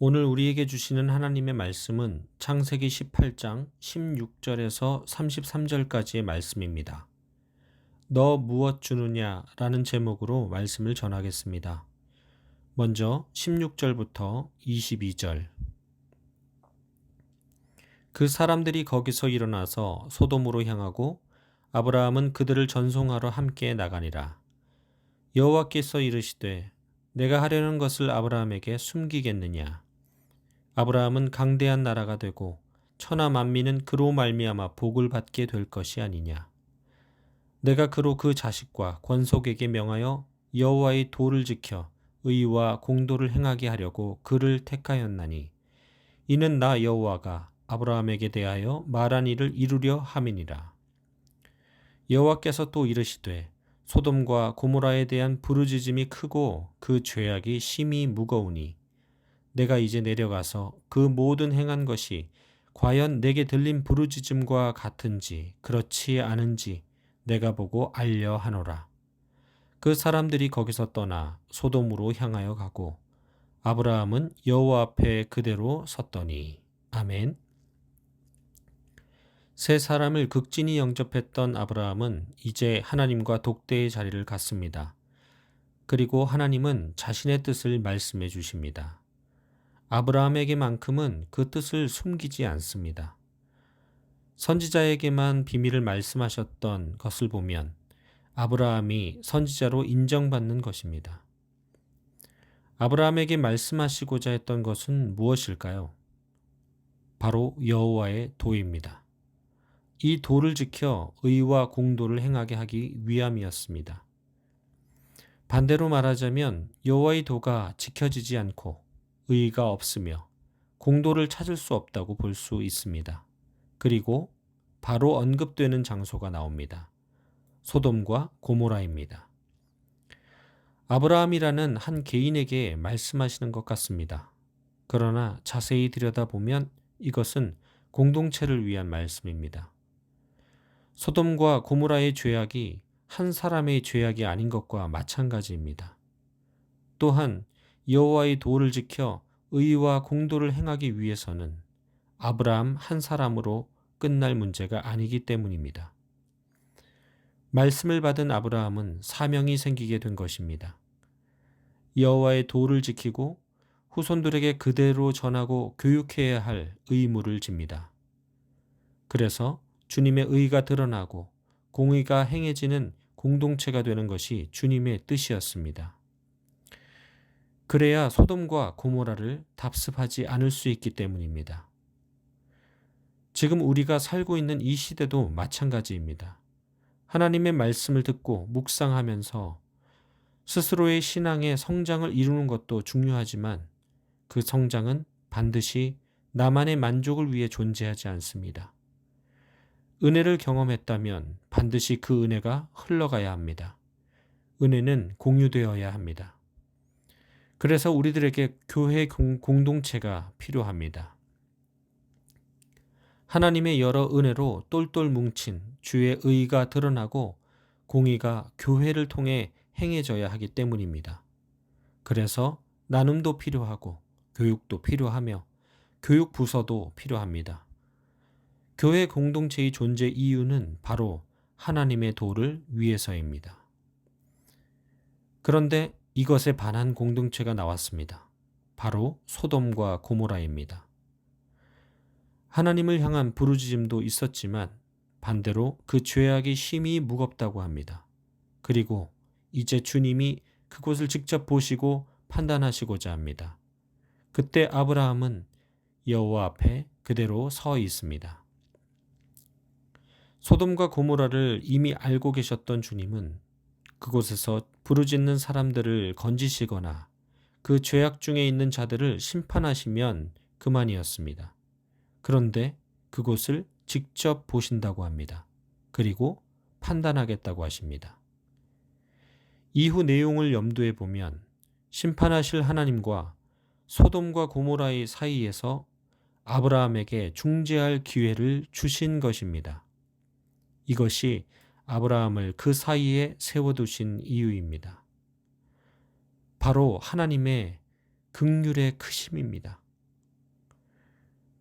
오늘 우리에게 주시는 하나님의 말씀은 창세기 18장 16절에서 33절까지의 말씀입니다. 너 무엇 주느냐 라는 제목으로 말씀을 전하겠습니다. 먼저 16절부터 22절. 그 사람들이 거기서 일어나서 소돔으로 향하고 아브라함은 그들을 전송하러 함께 나가니라. 여호와께서 이르시되 내가 하려는 것을 아브라함에게 숨기겠느냐. 아브라함은 강대한 나라가 되고 천하 만민은 그로 말미암아 복을 받게 될 것이 아니냐. 내가 그로 그 자식과 권속에게 명하여 여호와의 도를 지켜 의와 공도를 행하게 하려고 그를 택하였나니 이는 나 여호와가 아브라함에게 대하여 말한 일을 이루려 함이니라. 여호와께서 또 이르시되 소돔과 고모라에 대한 부르짖음이 크고 그 죄악이 심히 무거우니 내가 이제 내려가서 그 모든 행한 것이 과연 내게 들린 부르짖음과 같은지 그렇지 않은지 내가 보고 알려 하노라. 그 사람들이 거기서 떠나 소돔으로 향하여 가고 아브라함은 여호와 앞에 그대로 섰더니. 아멘. 세 사람을 극진히 영접했던 아브라함은 이제 하나님과 독대의 자리를 갖습니다. 그리고 하나님은 자신의 뜻을 말씀해 주십니다. 아브라함에게만큼은 그 뜻을 숨기지 않습니다. 선지자에게만 비밀을 말씀하셨던 것을 보면 아브라함이 선지자로 인정받는 것입니다. 아브라함에게 말씀하시고자 했던 것은 무엇일까요? 바로 여호와의 도입니다. 이 도를 지켜 의와 공도를 행하게 하기 위함이었습니다. 반대로 말하자면 여호와의 도가 지켜지지 않고 의가 없으며 공도를 찾을 수 없다고 볼 수 있습니다. 그리고 바로 언급되는 장소가 나옵니다. 소돔과 고모라입니다. 아브라함이라는 한 개인에게 말씀하시는 것 같습니다. 그러나 자세히 들여다보면 이것은 공동체를 위한 말씀입니다. 소돔과 고모라의 죄악이 한 사람의 죄악이 아닌 것과 마찬가지입니다. 또한 여호와의 도를 지켜 의와 공도를 행하기 위해서는 아브라함 한 사람으로 끝날 문제가 아니기 때문입니다. 말씀을 받은 아브라함은 사명이 생기게 된 것입니다. 여호와의 도를 지키고 후손들에게 그대로 전하고 교육해야 할 의무를 집니다. 그래서 주님의 의가 드러나고 공의가 행해지는 공동체가 되는 것이 주님의 뜻이었습니다. 그래야 소돔과 고모라를 답습하지 않을 수 있기 때문입니다. 지금 우리가 살고 있는 이 시대도 마찬가지입니다. 하나님의 말씀을 듣고 묵상하면서 스스로의 신앙의 성장을 이루는 것도 중요하지만 그 성장은 반드시 나만의 만족을 위해 존재하지 않습니다. 은혜를 경험했다면 반드시 그 은혜가 흘러가야 합니다. 은혜는 공유되어야 합니다. 그래서 우리들에게 교회 공동체가 필요합니다. 하나님의 여러 은혜로 똘똘 뭉친 주의 의가 드러나고 공의가 교회를 통해 행해져야 하기 때문입니다. 그래서 나눔도 필요하고 교육도 필요하며 교육 부서도 필요합니다. 교회 공동체의 존재 이유는 바로 하나님의 도를 위해서입니다. 그런데 이것에 반한 공동체가 나왔습니다. 바로 소돔과 고모라입니다. 하나님을 향한 부르짖음도 있었지만 반대로 그 죄악이 심히 무겁다고 합니다. 그리고 이제 주님이 그곳을 직접 보시고 판단하시고자 합니다. 그때 아브라함은 여호와 앞에 그대로 서 있습니다. 소돔과 고모라를 이미 알고 계셨던 주님은 그곳에서 부르짖는 사람들을 건지시거나 그 죄악 중에 있는 자들을 심판하시면 그만이었습니다. 그런데 그곳을 직접 보신다고 합니다. 그리고 판단하겠다고 하십니다. 이후 내용을 염두에 보면 심판하실 하나님과 소돔과 고모라의 사이에서 아브라함에게 중재할 기회를 주신 것입니다. 이것이 아브라함을 그 사이에 세워두신 이유입니다. 바로 하나님의 긍휼의 크심입니다.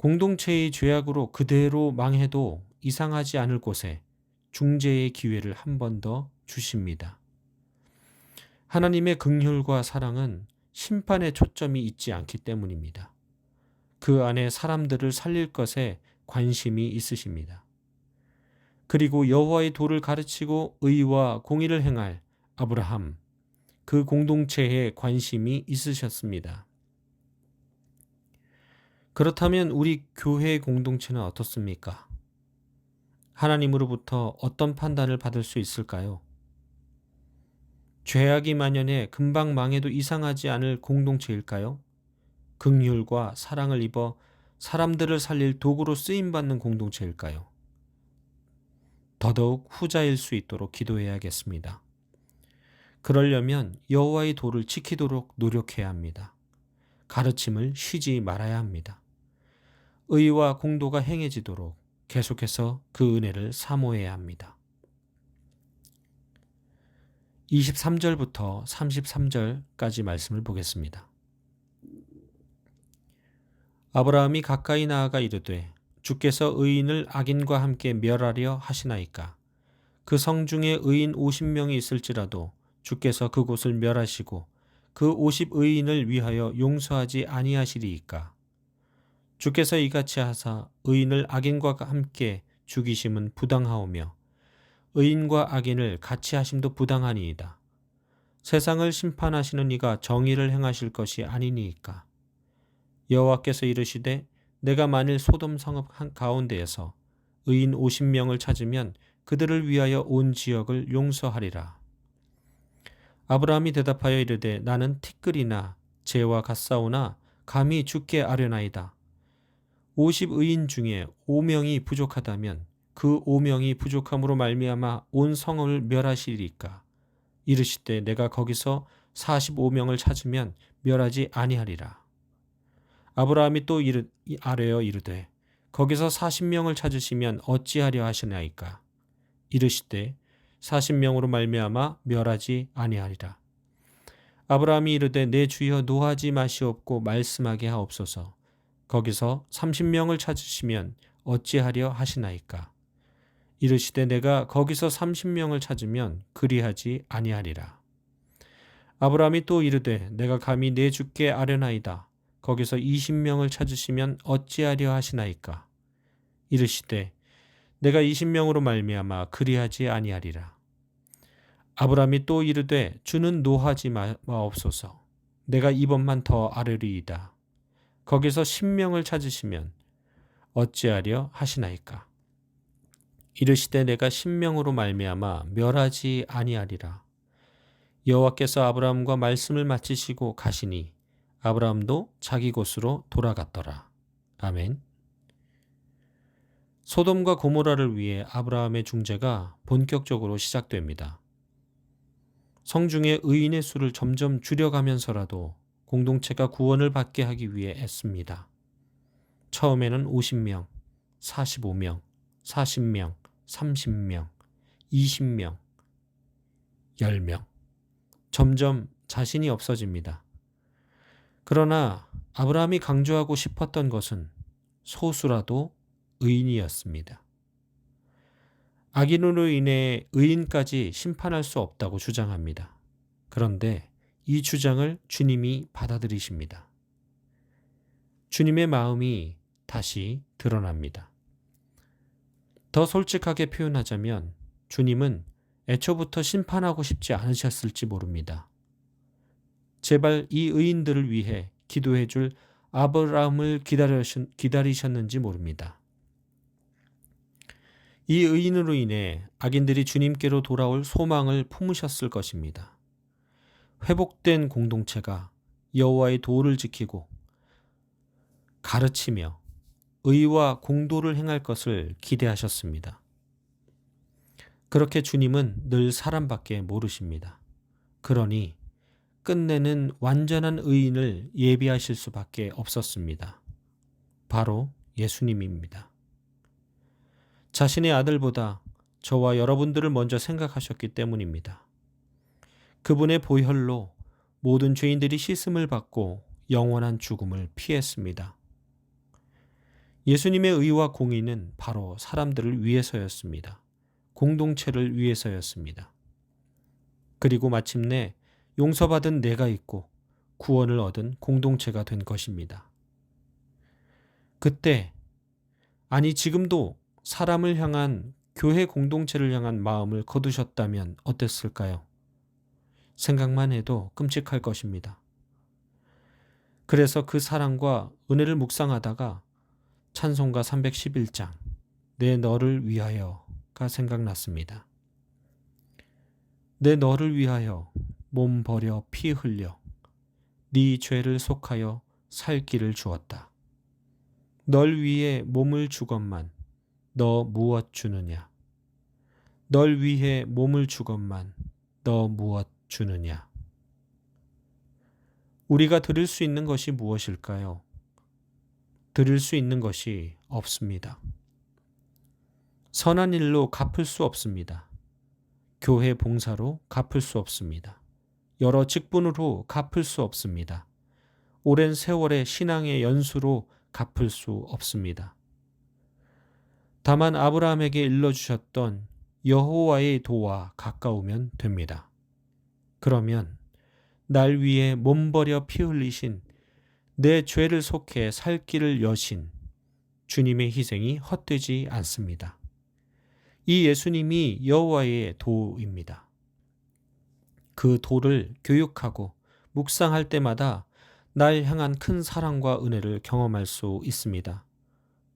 공동체의 죄악으로 그대로 망해도 이상하지 않을 곳에 중재의 기회를 한 번 더 주십니다. 하나님의 긍휼과 사랑은 심판에 초점이 있지 않기 때문입니다. 그 안에 사람들을 살릴 것에 관심이 있으십니다. 그리고 여호와의 도를 가르치고 의와 공의를 행할 아브라함, 그 공동체에 관심이 있으셨습니다. 그렇다면 우리 교회 공동체는 어떻습니까? 하나님으로부터 어떤 판단을 받을 수 있을까요? 죄악이 만연해 금방 망해도 이상하지 않을 공동체일까요? 긍휼과 사랑을 입어 사람들을 살릴 도구로 쓰임받는 공동체일까요? 더더욱 후자일 수 있도록 기도해야겠습니다. 그러려면 여호와의 도를 지키도록 노력해야 합니다. 가르침을 쉬지 말아야 합니다. 의와 공도가 행해지도록 계속해서 그 은혜를 사모해야 합니다. 23절부터 33절까지 말씀을 보겠습니다. 아브라함이 가까이 나아가 이르되 주께서 의인을 악인과 함께 멸하려 하시나이까. 그 성 중에 의인 50명이 있을지라도 주께서 그곳을 멸하시고 그 50의인을 위하여 용서하지 아니하시리이까. 주께서 이같이 하사 의인을 악인과 함께 죽이심은 부당하오며 의인과 악인을 같이 하심도 부당하니이다. 세상을 심판하시는 이가 정의를 행하실 것이 아니니이까. 여호와께서 이르시되 내가 만일 소돔 성읍 가운데에서 의인 50명을 찾으면 그들을 위하여 온 지역을 용서하리라. 아브라함이 대답하여 이르되 나는 티끌이나 재와 같사오나 감히 주께 아뢰나이다. 50의인 중에 5명이 부족하다면 그 5명이 부족함으로 말미암아 온 성을 멸하시리까. 이르시되 내가 거기서 45명을 찾으면 멸하지 아니하리라. 아브라함이 또 아뢰어 이르되 거기서 40명을 찾으시면 어찌하려 하시나이까. 이르시되 40명으로 말미암아 멸하지 아니하리라. 아브라함이 이르되 내 주여 노하지 마시옵고 말씀하게 하옵소서. 거기서 30명을 찾으시면 어찌하려 하시나이까. 이르시되 내가 거기서 30명을 찾으면 그리하지 아니하리라. 아브라함이 또 이르되 내가 감히 내 주께 아뢰나이다. 거기서 20명을 찾으시면 어찌하려 하시나이까. 이르시되 내가 20명으로 말미암아 그리하지 아니하리라. 아브라함이 또 이르되 주는 노하지 마옵소서. 내가 이번만 더 아뢰리이다. 거기서 10명을 찾으시면 어찌하려 하시나이까. 이르시되 내가 10명으로 말미암아 멸하지 아니하리라. 여호와께서 아브라함과 말씀을 마치시고 가시니 아브라함도 자기 곳으로 돌아갔더라. 아멘. 소돔과 고모라를 위해 아브라함의 중재가 본격적으로 시작됩니다. 성중의 의인의 수를 점점 줄여가면서라도 공동체가 구원을 받게 하기 위해 애씁니다. 처음에는 50명, 45명, 40명, 30명, 20명, 10명. 점점 자신이 없어집니다. 그러나 아브라함이 강조하고 싶었던 것은 소수라도 의인이었습니다. 악인으로 인해 의인까지 심판할 수 없다고 주장합니다. 그런데 이 주장을 주님이 받아들이십니다. 주님의 마음이 다시 드러납니다. 더 솔직하게 표현하자면 주님은 애초부터 심판하고 싶지 않으셨을지 모릅니다. 제발 이 의인들을 위해 기도해 줄 아브라함을 기다리셨는지 모릅니다. 이 의인으로 인해 악인들이 주님께로 돌아올 소망을 품으셨을 것입니다. 회복된 공동체가 여호와의 도를 지키고 가르치며 의와 공도를 행할 것을 기대하셨습니다. 그렇게 주님은 늘 사람밖에 모르십니다. 그러니 끝내는 완전한 의인을 예비하실 수밖에 없었습니다. 바로 예수님입니다. 자신의 아들보다 저와 여러분들을 먼저 생각하셨기 때문입니다. 그분의 보혈로 모든 죄인들이 씻음을 받고 영원한 죽음을 피했습니다. 예수님의 의와 공의는 바로 사람들을 위해서였습니다. 공동체를 위해서였습니다. 그리고 마침내 용서받은 내가 있고 구원을 얻은 공동체가 된 것입니다. 그때, 아니 지금도 사람을 향한 교회 공동체를 향한 마음을 거두셨다면 어땠을까요? 생각만 해도 끔찍할 것입니다. 그래서 그 사랑과 은혜를 묵상하다가 찬송가 311장 내 너를 위하여가 생각났습니다. 내 너를 위하여 몸 버려 피 흘려 네 죄를 속하여 살 길을 주었다. 널 위해 몸을 주건만 너 무엇 주느냐? 널 위해 몸을 주건만 너 무엇 주느냐? 우리가 드릴 수 있는 것이 무엇일까요? 드릴 수 있는 것이 없습니다. 선한 일로 갚을 수 없습니다. 교회 봉사로 갚을 수 없습니다. 여러 직분으로 갚을 수 없습니다. 오랜 세월의 신앙의 연수로 갚을 수 없습니다. 다만 아브라함에게 일러주셨던 여호와의 도와 가까우면 됩니다. 그러면 날 위해 몸버려 피 흘리신 내 죄를 속해 살 길을 여신 주님의 희생이 헛되지 않습니다. 이 예수님이 여호와의 도입니다. 그 도를 교육하고 묵상할 때마다 날 향한 큰 사랑과 은혜를 경험할 수 있습니다.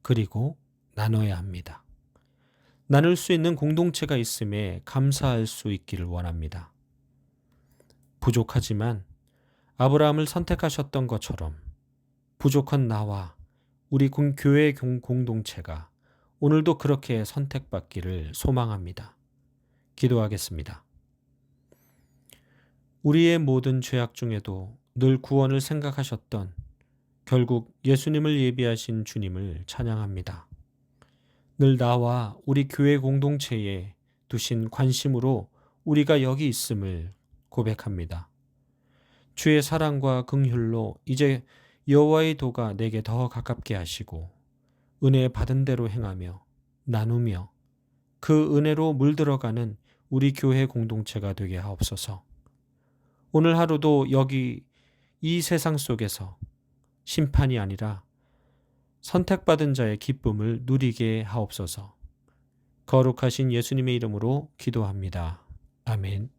그리고 나눠야 합니다. 나눌 수 있는 공동체가 있음에 감사할 수 있기를 원합니다. 부족하지만 아브라함을 선택하셨던 것처럼 부족한 나와 우리 교회 공동체가 오늘도 그렇게 선택받기를 소망합니다. 기도하겠습니다. 우리의 모든 죄악 중에도 늘 구원을 생각하셨던 결국 예수님을 예비하신 주님을 찬양합니다. 늘 나와 우리 교회 공동체에 두신 관심으로 우리가 여기 있음을 고백합니다. 주의 사랑과 긍휼로 이제 여호와의 도가 내게 더 가깝게 하시고 은혜 받은 대로 행하며 나누며 그 은혜로 물들어가는 우리 교회 공동체가 되게 하옵소서. 오늘 하루도 여기 이 세상 속에서 심판이 아니라 선택받은 자의 기쁨을 누리게 하옵소서. 거룩하신 예수님의 이름으로 기도합니다. 아멘.